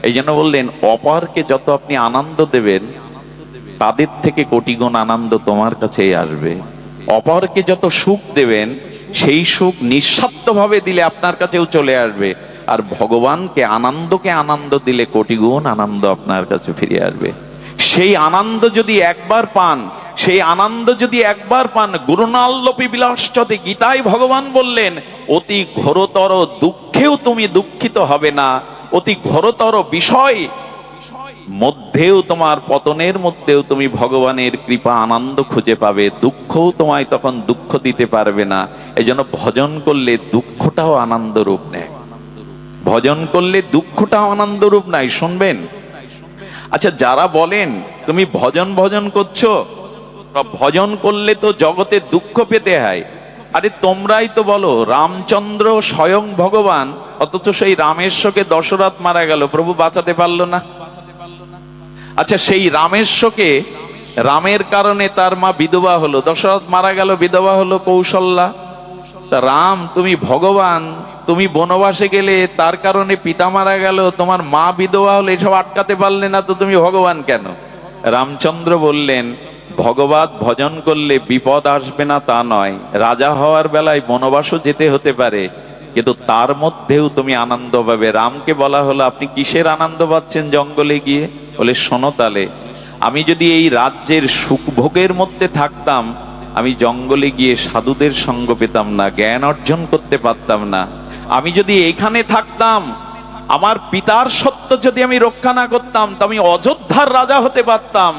এই জন্য বললেন, অপরকে যত আপনি আনন্দ দেবেন তাদের থেকে কোটি গুণ আনন্দ তোমার কাছেই আসবে। অপরকে যত সুখ দেবেন সেই সুখ নিঃস্বার্থভাবে দিলে আপনার কাছেও চলে আসবে। আর ভগবানকে আনন্দ দিলে কোটি গুণ আনন্দ আপনার কাছে ফিরে আসবে। সেই আনন্দ যদি একবার পান, গুরুনাল্লপি বিলাসচতে, গীতায় ভগবান বললেন, অতি ঘোরতর দুঃখেও তুমি দুঃখিত হবে না, অতি ঘোরতর বিষয় মধ্যেও, তোমার পতনের মধ্যেও তুমি ভগবানের কৃপা আনন্দ খুঁজে পাবে। দুঃখও তোমায় তখন দুঃখ দিতে পারবে না। এই জন্য ভজন করলে দুঃখটাও আনন্দ রূপ নেয়। ভজন করলে দুঃখটাও আনন্দ রূপ নাই। শুনবেন, আচ্ছা, যারা বলেন তুমি ভজন করছো, ভজন করলে তো জগতে দুঃখ পেতে হয়, আরে তোমরাই তো বলো রামচন্দ্র স্বয়ং ভগবান, অথচ সেই রামেশ্বরকে দশরথ মারা গেল, প্রভু বাঁচাতে পারলো না। আচ্ছা, সেই রামেশ্বরকে, রামের কারণে তার মা বিধবা হলো, দশরথ মারা গেল, বিধবা হলো কৌশল্যা। তা রাম, তুমি ভগবান, তুমি বনবাসে গেলে, তার কারণে পিতা মারা গেল, তোমার মা বিধবা হলো, এসব আটকাতে পারলে না, তো তুমি ভগবান কেন? রামচন্দ্র বললেন, ভগবত ভজন করলে বিপদ আসবে না তা নয়, রাজা হওয়ার বেলায় বনবাসও যেতে হতে পারে, কিন্তু তার মধ্যেও তুমি আনন্দ পাবে। রামকে বলা হলো, আপনি কিসের আনন্দ পাচ্ছেন জঙ্গলে গিয়ে? বলে, শোনো তালে, আমি যদি এই রাজ্যের সুখভোগের মধ্যে থাকতাম, আমি জঙ্গলে গিয়ে সাধুদের সঙ্গ পেতাম না, জ্ঞান অর্জন করতে পারতাম না। আমি যদি এইখানে থাকতাম, আমার পিতার সত্য যদি আমি রক্ষা না করতাম, তো আমি অযোধ্যার রাজা হতে পারতাম,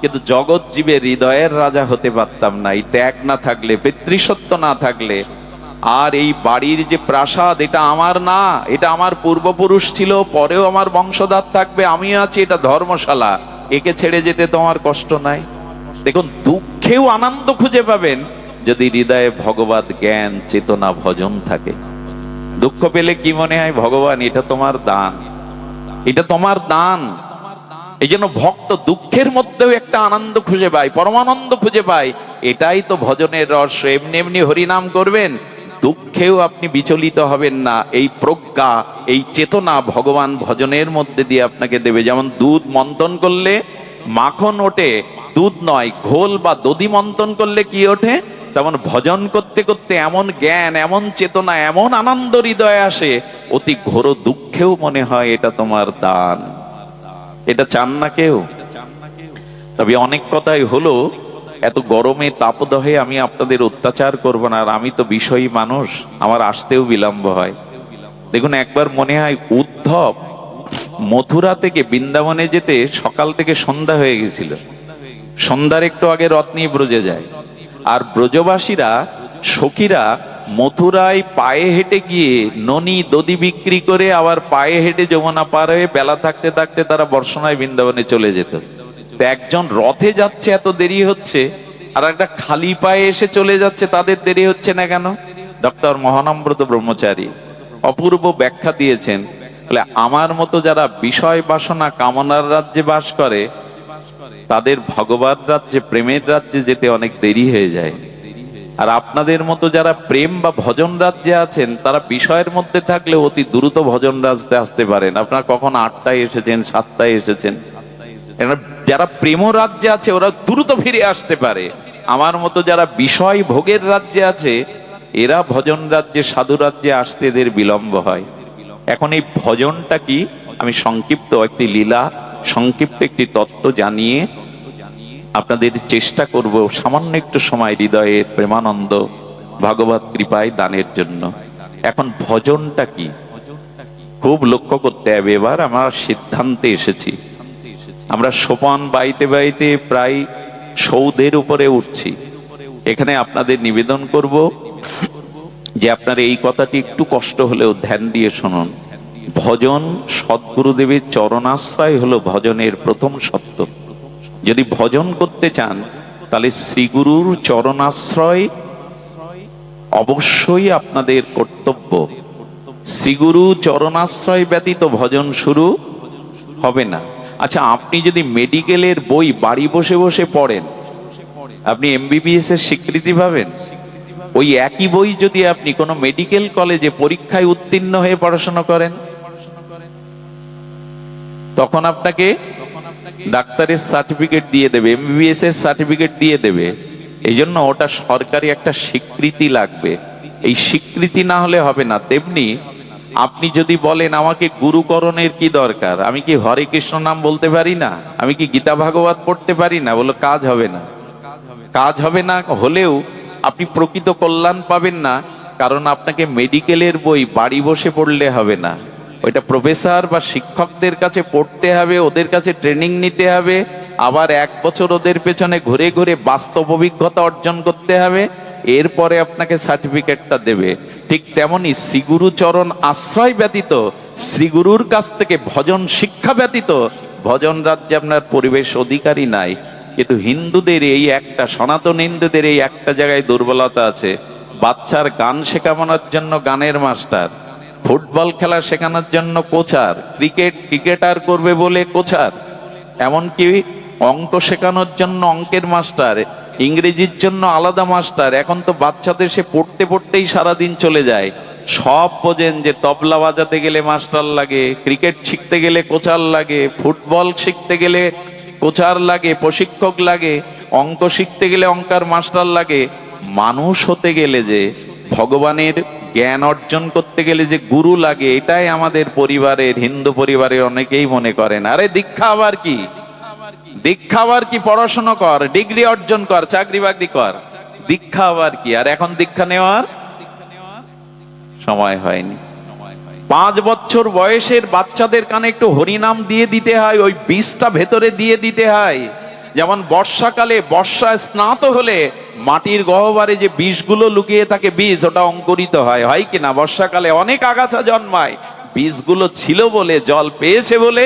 কিন্তু জগৎ জীবের হৃদয়ের রাজা হতে পারতাম না। এই ত্যাগ না থাকলে, পিতৃসত্য না থাকলে। আর এই বাড়ির যে প্রাসাদ, এটা আমার না, এটা আমার পূর্বপুরুষ ছিল, পরেও আমার বংশধর থাকবে, আমিও আছি, এটা ধর্মশালা, একে ছেড়ে যেতে তোমার কষ্ট নাই। দেখুন, দুঃখেও আনন্দ খুঁজে পাবেন যদি হৃদয়ে ভগবত জ্ঞান, চেতনা, ভজন থাকে। দুঃখ পেলে কি মনে হয়? ভগবান, এটা তোমার দান, এটা তোমার দান। এই জন্য ভক্ত দুঃখের মধ্যেও একটা আনন্দ খুঁজে পায়, পরমানন্দ খুঁজে পায়। এটাই তো ভজনের রহস্য। এমনি এমনি হরিনাম করবেন, দুঃখেও আপনি বিচলিত হবেন না। এই প্রজ্ঞা, এই চেতনা ভগবান ভজনের মধ্যে দিয়ে আপনাকে দেবে। যেমন দুধ মন্থন করলে মাখন ওঠে, দুধ নয়, ঘোল বা দধি মন্থন করলে কি ওঠে? তেমন ভজন করতে করতে এমন জ্ঞান, এমন চেতনা, এমন আনন্দ হৃদয়ে আসে, অতি ঘোর দুঃখেও মনে হয় এটা তোমার দান। এটা চান না কেউ? তবে অনেক কথাই হলো, এত গরমে তাপদহে আমি আপনাদের অত্যাচার করব না। আর আমি তো বিষয়ী মানুষ, আমার আসতেও বিলম্ব হয়। দেখুন, একবার মনে হয় উদ্ধব মথুরা থেকে বৃন্দাবনে যেতে সকাল থেকে সন্ধ্যা হয়ে গেছিল। সন্ধ্যার একটু আগে রথ নিয়ে ব্রজে যায়। আর ব্রজবাসীরা, সখীরা মথুরায় পায়ে হেঁটে গিয়ে ননি দধি বিক্রি করে আবার পায়ে হেঁটে যমুনা পার হয়ে বেলা থাকতে থাকতে তারা বর্ষণায় বৃন্দাবনে চলে যেত। একজন রথে যাচ্ছে, এত দেরি হচ্ছে, আর একটা খালি পায়ে এসে চলে যাচ্ছে, তাদের দেরি হচ্ছে না কেন? ডক্টর মহানম্রত ব্রহ্মচারী অপূর্ব ব্যাখ্যা দিয়েছেন। বলে, আমার মতো যারা বিষয় বাসনা কামনার রাজ্যে বাস করে, তাদের ভগবান রাজ্যে, প্রেমের রাজ্যে যেতে অনেক দেরি হয়ে যায়। আর আপনাদের মতো যারা প্রেম বা ভজন রাজ্যে আছেন, তারা বিষয়ের মধ্যে থাকলে অতি দ্রুত ভজন রাজ্যে আসতে পারেন। আপনারা কখন 8টায় এসেছেন, 7টায় এসেছেন। যারা প্রেম রাজ্যে আছে ওরা দ্রুত ফিরে আসতে পারে। আমার মতো যারা বিষয় ভোগের রাজ্যে আছে, এরা ভজন রাজ্যে, সাধু রাজ্যে আসতে এদের বিলম্ব হয়। এখন এই ভজনটা কি, আমি সংক্ষিপ্ত একটি লীলা, সংক্ষিপ্ত একটি তত্ত্ব জানিয়ে আপনাদের চেষ্টা করব সামান্য একটু সময় হৃদয়ের প্রেমানন্দ ভগবত কৃপায় দানের জন্য। এখন ভজনটা কি খুব লক্ষ্য করতে হবে। এবার আমরা সিদ্ধান্তে এসেছি, আমরা সোপান বাইতে বাইতে প্রায় সৌধের উপরে উঠছি। এখানে আপনাদের নিবেদন করব যে আপনারা এই কথাটি একটু কষ্ট হলেও ধ্যান দিয়ে শুনুন। ভজন সদ্গুরুদেবের চরণাশ্রয় হলো ভজনের প্রথম সত্য। যদি ভজন করতে চান, তাহলে শ্রীগুরুর চরণাশ্রয় অবশ্যই আপনাদের কর্তব্য। শ্রীগুরু চরণাশ্রয় ব্যতীত ভজন শুরু হবে না। আচ্ছা, আপনি যদি মেডিকেলের বই বাড়ি বসে বসে পড়েন, আপনি এমবিবিএস এর স্বীকৃতি পাবেন। ওই একই বই যদি আপনি কোনো মেডিকেল কলেজে পরীক্ষায় উত্তীর্ণ হয়ে পড়াশোনা করেন, তখন আপনাকে ডাক্তারের সার্টিফিকেট দিয়ে দেবে, এমবিবিএস এর সার্টিফিকেট দিয়ে দেবে। এই জন্য ওটা সরকারি একটা স্বীকৃতি লাগবে, এই স্বীকৃতি না হলে হবে না। তেমনি আপনি যদি বলেন আমাকে গুরুকরণের কি দরকার, আমি কি হরে কৃষ্ণ নাম বলতে পারি না, আমি কি গীতা ভাগবত পড়তে পারি না, বলো কাজ হবে না। কাজ হবে না হলেও আপনি প্রকৃত কল্যাণ পাবেন না, কারণ আপনাকে মেডিকেলের বই বাড়ি বসে পড়লে হবে না, ওইটা প্রফেসর বা শিক্ষকদের কাছে পড়তে হবে, ওদের কাছে ট্রেনিং নিতে হবে, আবার 1 বছর ওদের পেছনে ঘুরে ঘুরে বাস্তব অভিজ্ঞতা অর্জন করতে হবে, এরপরে আপনাকে সার্টিফিকেটটা দেবে। ঠিক তেমনি শ্রীগুরু চরণ আশ্রয় ব্যতীত, শ্রীগুরুর কাছ থেকে ভজন শিক্ষা ব্যতীত ভজন রাজ্যে আপনার পরিবেশ অধিকারী নাই। কিন্তু হিন্দুদের এই একটা, সনাতন হিন্দুদের এই একটা জায়গায় দুর্বলতা আছে, বাচ্চার গান শেখানোর জন্য গানের মাস্টার, ফুটবল খেলা শেখানোর জন্য কোচার, ক্রিকেটার করবে বলে কোচার, এমনকি অঙ্ক শেখানোর জন্য অঙ্কের মাস্টার, ইংরেজির জন্য আলাদা মাস্টার। এখন তো বাচ্চাদের সে পড়তে পড়তেই সারাদিন চলে যায়। সব বোঝেন যে তবলা বাজাতে গেলে মাস্টার লাগে, ক্রিকেট শিখতে গেলে কোচার লাগে, ফুটবল শিখতে গেলে কোচার লাগে, প্রশিক্ষক লাগে, অঙ্ক শিখতে গেলে অঙ্কার মাস্টার লাগে। মানুষ হতে গেলে যে, ভগবানের জ্ঞান অর্জন করতে গেলে যে গুরু লাগে, এটাই আমাদের পরিবারের, হিন্দু পরিবারের অনেকেই মনে করেন আরে দীক্ষা আবার কি, দীক্ষা আবার কি, পড়াশোনা কর, ডিগ্রি অর্জন কর, চাকরি বাকরি কর, দীক্ষা আবার কি। আর এখন দীক্ষা নেওয়ার সময় হয়নি। 5 বছর বয়সের বাচ্চাদের কানে একটু হরিনাম দিয়ে দিতে হয়, ওই বীজটা ভেতরে দিয়ে দিতে হয়। যেমন বর্ষাকালে, বর্ষায় স্নাত হলে মাটির গহ্বরে যে বীজগুলো লুকিয়ে থাকে, বীজ ওটা অঙ্কুরিত হয়, হয় কিনা? বর্ষাকালে অনেক আগাছা জন্মায়, বীজগুলো ছিল বলে, জল পেয়েছে বলে,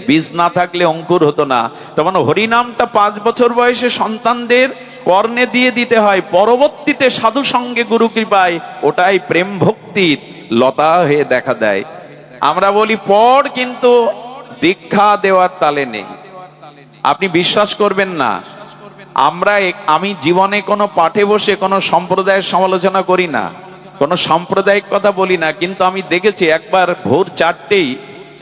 বীজ না থাকলে অঙ্কুর হতো না। তখন হরিনামটা 5 বছর বয়সে সন্তানদের কর্ণে দিয়ে দিতে হয়, পরবর্তীতে সাধু সঙ্গে গুরু কৃপায় ওটাই প্রেম ভক্তির লতা হয়ে দেখা দেয়। আমরা বলি পড়, কিন্তু দীক্ষা দেওয়ার তালে নেই। আপনি বিশ্বাস করবেন না, আমি জীবনে কোনো পাঠে বসে কোনো সম্প্রদায়ের সমালোচনা করি না, কোনো সাম্প্রদায়িক কথা বলি না, কিন্তু আমি দেখেছি একবার ভোর 4টেই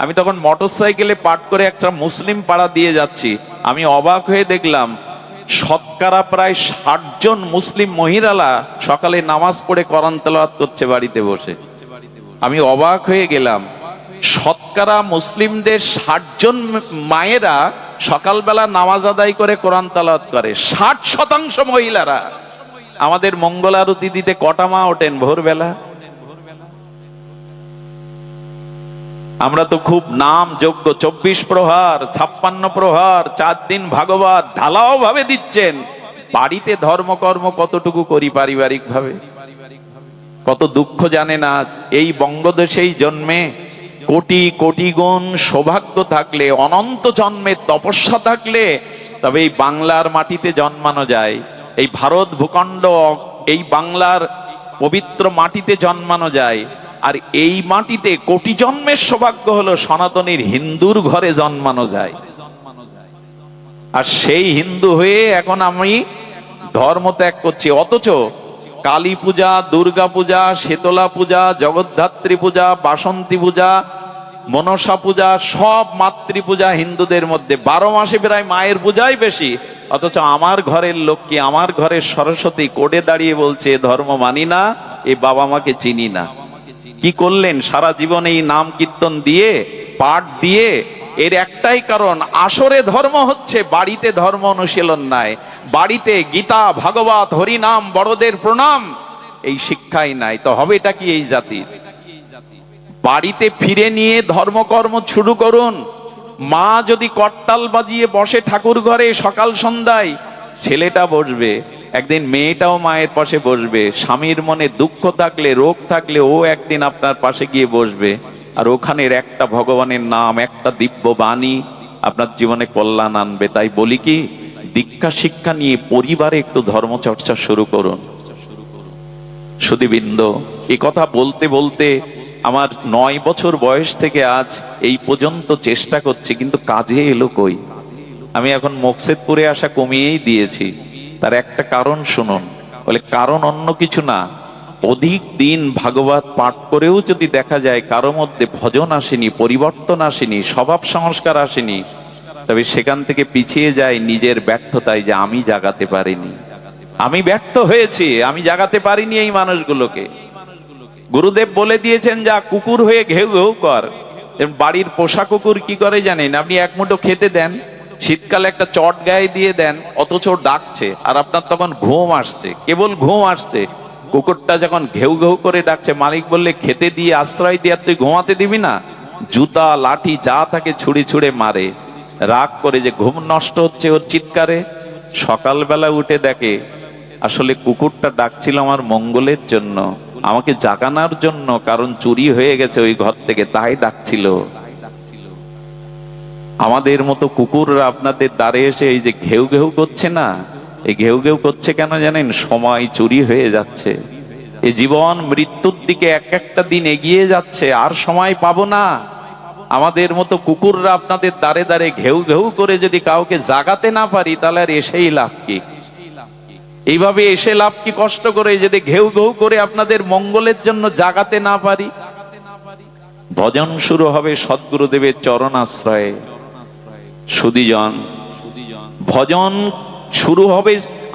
আমি তখন মোটরসাইকেলে পাঠ করে একটা মুসলিম পাড়া দিয়ে যাচ্ছি, আমি অবাক হয়ে দেখলাম শতকরা প্রায় 60 জন মুসলিম মহিলারা সকালে নামাজ পড়ে কোরআন তেলাওয়াত করছে বাড়িতে বসে। আমি অবাক হয়ে গেলাম, শতকরা মুসলিমদের 60 জন মায়েরা সকালবেলা নামাজ আদায় করে কোরআন তেলাওয়াত করে, 60% মহিলারা। আমাদের মঙ্গল আরতি দিতে কটা মা ওঠেন ভোরবেলা? আমরা তো খুব নাম যোগ্য, 24 প্রহার, 56 প্রহার, 4 দিন ভাগবত ঢালাও ভাবে দিচ্ছেন। বাড়িতে ধর্মকর্ম কতটুকু করি পারিবারিক ভাবে? কত দুঃখ জানে না। এই বঙ্গদেশেই জন্মে কোটি কোটি গুণ সৌভাগ্য থাকলে, অনন্ত জন্মের তপস্যা থাকলে তবে এই বাংলার মাটিতে জন্মানো যায়, এই ভারত ভূখণ্ড, এই বাংলার পবিত্র মাটিতে জন্মানো যায়। আর এই মাটিতে কোটি জন্মের সৌভাগ্য হলো সনাতনীর হিন্দুর ঘরে জন্মানো যায়। আর সেই হিন্দু হয়ে এখন আমি ধর্ম ত্যাগ করছি, অথচ কালী পূজা, দুর্গা পূজা, শীতলা পূজা, জগদ্ধাত্রী পূজা, বাসন্তী পূজা, মনসা পূজা, সব মাতৃপূজা হিন্দুদের মধ্যে। 12 মাসে প্রায় মায়ের পূজাই বেশি, অথচ আমার ঘরের লক্ষ্মী, আমার ঘরের সরস্বতী কোডে দাঁড়িয়ে বলছে ধর্ম মানি না, এ বাবা মাকে চিনি না। কি করলেন সারা জীবন এই নাম কীর্তন দিয়ে, পাঠ দিয়ে? এর একটাই কারণ, আসরে ধর্ম হচ্ছে, বাড়িতে ধর্ম অনুশীলন নাই। বাড়িতে গীতা, ভাগবত, হরিনাম, বড়দের প্রণাম, এই শিক্ষাই নাই। তো হবেটা কি এই জাতির? বাড়িতে ফিরে নিয়ে ধর্মকর্ম শুরু করুন। মা যদি করতাল বাজিয়ে বসে ঠাকুর ঘরে সকাল সন্ধ্যায়, ছেলেটা বসবে, একদিন মেয়েটাও মায়ের পাশে বসবে। স্বামীর মনে দুঃখ থাকলে, রোগ থাকলে ও একদিন আপনার পাশে গিয়ে বসবে। আর ওখানের একটা ভগবানের নাম, একটা দিব্য বাণী আপনার জীবনে কল্যাণ আনবে। তাই বলি কি, দীক্ষা শিক্ষা নিয়ে পরিবারে একটু ধর্মচর্চা শুরু করুন। সুধীবৃন্দ, এ কথা বলতে বলতে আমার 9 বছর বয়স থেকে আজ এই পর্যন্ত চেষ্টা করছি, কিন্তু কাজে এলো কই? আমি এখন মকসেদপুরে আসা কমিয়েই দিয়েছি। তার একটা কারণ শুনুন। বলে কারণ অন্য কিছু না, অধিক দিন ভাগবত পাঠ করেও যদি দেখা যায় কারো মধ্যে ভজন আসেনি, পরিবর্তন আসেনি, স্বভাব সংস্কার আসেনি, তবে সেখান থেকে পিছিয়ে যায় নিজের ব্যর্থতায়, যে আমি জাগাতে পারিনি, আমি ব্যর্থ হয়েছি, আমি জাগাতে পারিনি এই মানুষগুলোকে। গুরুদেব বলে দিয়েছেন, যা কুকুর হয়ে ঘেউ ঘেউ কর। বাড়ির পোষা কুকুর কি করে জানেন? আপনি এক মুঠো খেতে দেন, শীতকালে একটা চট গায়ে দিয়ে দেন, অথচ ডাকছে, আর আপনার তখন ঘুম আসছে, কেবল ঘুম আসছে। কুকুরটা যখন ঘেউ ঘেউ করে ডাকছে, মালিক বললে খেতে দিয়ে আশ্রয় দিয়ে তুই ঘুমাতে দিবি না, জুতা লাঠি যা থাকে ছুড়ে ছুড়ে মারে। রাগ করে যে ঘুম নষ্ট হচ্ছে ওর চিৎকারে, সকালবেলা উঠে দেখে আসলে কুকুরটা ডাকছিল আমার মঙ্গলের জন্য, আমাকে জাগানোর জন্য, কারণ চুরি হয়ে গেছে ওই ঘর থেকে, তাই ডাকছিল। আমাদের মতো কুকুররা আপনাদের দ্বারে এসে এই যে ঘেউ ঘেউ করছে না, এই ঘেউ ঘেউ করছে কেন জানেন? সময় চুরি হয়ে যাচ্ছে, এই জীবন মৃত্যুর দিকে এক একটা দিন এগিয়ে যাচ্ছে, আর সময় পাবো না। আমাদের মতো কুকুররা আপনাদের দ্বারে দ্বারে ঘেউ ঘেউ করে যদি কাউকে জাগাতে না পারি, তাহলে আর এসেই লাভ কি? এইভাবে এসে লাভ কি কষ্ট করে, যদি ঘেউ ঘেউ করে আপনাদের মঙ্গলের জন্য জাগাতে না পারি? ভজন শুরু হবে সদ্গুরুদেবের চরণাশ্রয়ে। সুধীজন, ভজন শুরু হবে।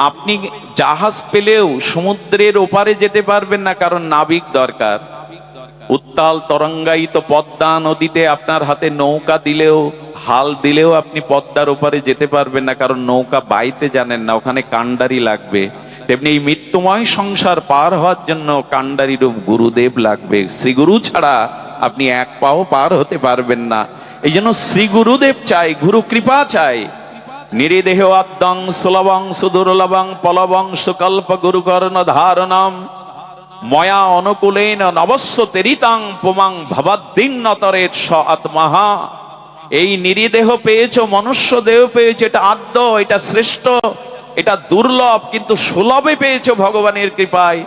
আপনি জাহাজ পেলেও সমুদ্রের ওপারে যেতে পারবেন না, কারণ নাবিক দরকার। উত্তাল তরঙ্গায়িত পদ্মা নদীতে আপনার হাতে নৌকা দিলেও, হাল দিলেও আপনি পদ্মার ওপারে যেতে পারবেন না, কারণ নৌকা বাইতে জানেন না, ওখানে কান্ডারি লাগবে। তেমনি এই মৃত্যুময় সংসার পার হওয়ার জন্য কান্ডারি রূপ গুরুদেব লাগবে। শ্রী গুরু ছাড়া আপনি এক পাও পার হতে পারবেন না। এই জন্য শ্রী গুরুদেব চাই, গুরু কৃপা চাই। নিরিদেহ আদ্যং সুলভং সুদুর্লভং পলবং সুকল্প গুরুকর্ণ ধারণম ময়া অনুকূলেন নবস্য তেরিতাং পুমাং ভবদ্দিন্নতরেৎ স আত্মহা। এই নিরিদেহ পেয়েছো, মনুষ্য দেহ পেয়েছো, এটা আদ্য, এটা শ্রেষ্ঠ, এটা দুর্লভ, কিন্তু সুলভে পেয়েছো ভগবানের কৃপায়।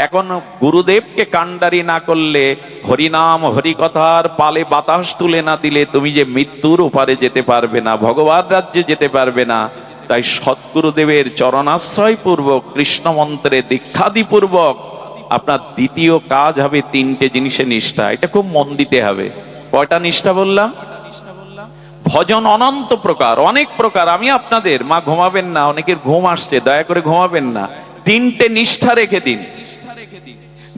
এখন গুরুদেবকে কান্ডারি না করলে, হরিনাম হরিকথার পালে বাতাস তুলে না দিলে, তুমি যে মৃত্যুর ওপারে যেতে পারবে না, ভগবান রাজ্যে যেতে পারবে না। তাই সদ্গুরুদেবের চরণাশ্রয় পূর্বক, কৃষ্ণ মন্ত্রে দীক্ষাদি পূর্বক আপনার দ্বিতীয় কাজ হবে তিনটে জিনিসে নিষ্ঠা। এটা খুব মন দিতে হবে। কয়টা নিষ্ঠা বললাম? ভজন অনন্ত প্রকার, অনেক প্রকার। আমি আপনাদের, মা ঘুমাবেন না, অনেকের ঘুম আসছে, দয়া করে ঘুমাবেন না। তিনটে নিষ্ঠা রেখে দিন।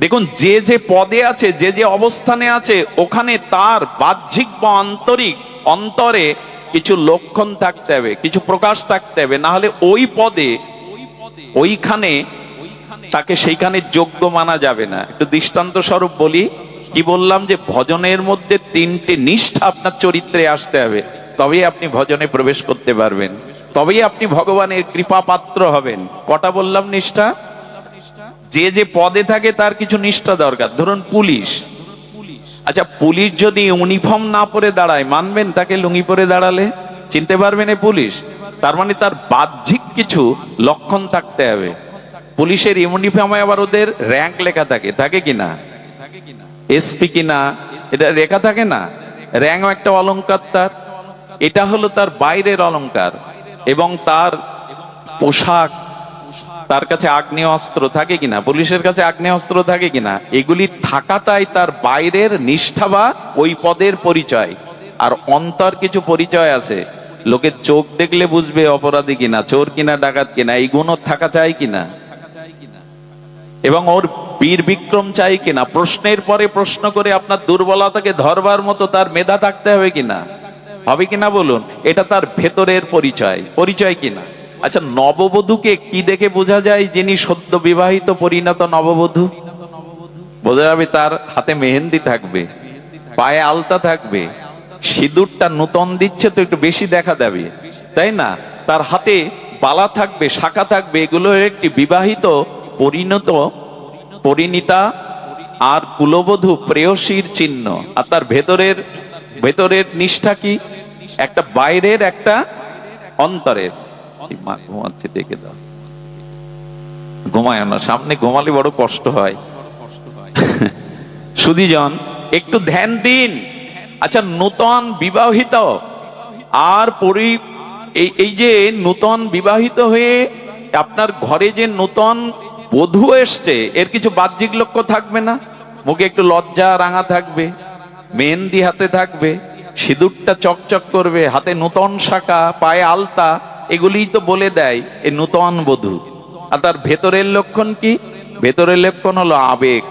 দেখুন, যে যে পদে আছে, যে যে অবস্থানে আছে, ওখানে তার বাহ্যিক বা আন্তরিক অন্তরে কিছু লক্ষণ থাকতে হবে, কিছু প্রকাশ থাকতে হবে, না হলে ওই পদে, ওইখানে তাকে সেইখানে যোগ্য মানা যাবে না। একটু দৃষ্টান্ত স্বরূপ বলি। কি বললাম? যে ভজনের মধ্যে তিনটে নিষ্ঠা আপনার চরিত্রে আসতে হবে, তবেই আপনি ভজনে প্রবেশ করতে পারবেন, তবেই আপনি ভগবানের কৃপা পাত্র হবেন। কটা বললাম নিষ্ঠা? যে যে পদে থাকে তার কিছু নিষ্ঠা দরকার। ধরুন পুলিশ, আচ্ছা পুলিশ যদি ইউনিফর্ম না পরে দাঁড়ায়, মানবেন? তাকে লুঙ্গি পরে দাঁড়ালে চিনতে পারবেন এ পুলিশ? তার মানে তার বাহ্যিক কিছু লক্ষণ থাকতে হবে। পুলিশের ইউনিফর্মে আবার ওদের র্যাঙ্ক লেখা থাকে, থাকে কিনা? এসপি কিনা, এটা লেখা থাকে না? র্যাঙ্ক একটা অলংকার তার, এটা হলো তার বাইরের অলংকার। এবং তার পোশাক, তার কাছে আগ্নেয় অস্ত্র থাকে কিনা? পুলিশের কাছে আগ্নেয় অস্ত্র থাকে কিনা? এগুলি থাকাটাই তার বাইরের নিষ্ঠা বা ওই পদের পরিচয়। আর অন্তর কিছু পরিচয় আছে, লোকের চোখ দেখলে বুঝবে অপরাধী কিনা, চোর কিনা, ডাকাত কিনা। এই গুণ থাকা চাই কিনা? এবং ওর বীর বিক্রম চাই কিনা? প্রশ্নের পরে প্রশ্ন করে আপনার দুর্বলতাকে ধরবার মতো তার মেধা থাকতে হবে কিনা? হবে কিনা বলুন? এটা তার ভেতরের পরিচয়, পরিচয় কিনা? আচ্ছা, নববধূকে কি দেখে বোঝা যায় যিনি সদ্য বিবাহিত পরিণত নববধূ? বোঝা যাবে তার হাতে মেহেন্দি থাকবে, পায়ে আলতা থাকবে, সিঁদুরটা নূতন দিচ্ছে তো একটু বেশি দেখা যাবে, তাই না? তার হাতে বালা থাকবে, শাখা থাকবে, এগুলো একটি বিবাহিত পরিণত পরিণীতা আর কুলবধূ প্রেয়সীর চিহ্ন। আর তার ভেতরের নিষ্ঠা কি? একটা বাইরের, একটা অন্তরের। মা ঘুমাচ্ছে, ডেকে দাও। ঘুমায় না, সামনে ঘুমালে বড় কষ্ট হয়। সুধীজন, একটু ধ্যান দিন। আচ্ছা, নূতন বিবাহিত আর এই যে নূতন বিবাহিত হয়ে আপনার ঘরে যে নূতন বধূ এসছে, এর কিছু বাহ্যিক লক্ষ্য থাকবে না? মুখে একটু লজ্জা রাঙা থাকবে, মেহেন্দি হাতে থাকবে, সিঁদুরটা চকচক করবে, হাতে নূতন শাঁখা, পায়ে আলতা, এগুলিই তো বলে দেয় এই নূতন বধূ। আর তার ভেতরের লক্ষণ কি? ভেতরের লক্ষণ হলো আবেগ,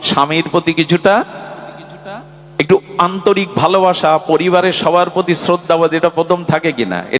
স্বামীর প্রতি কিছুটা একটু আন্তরিক ভালোবাসা, পরিবারের সবার প্রতি শ্রদ্ধা, যেটা প্রথম থাকে কিনা।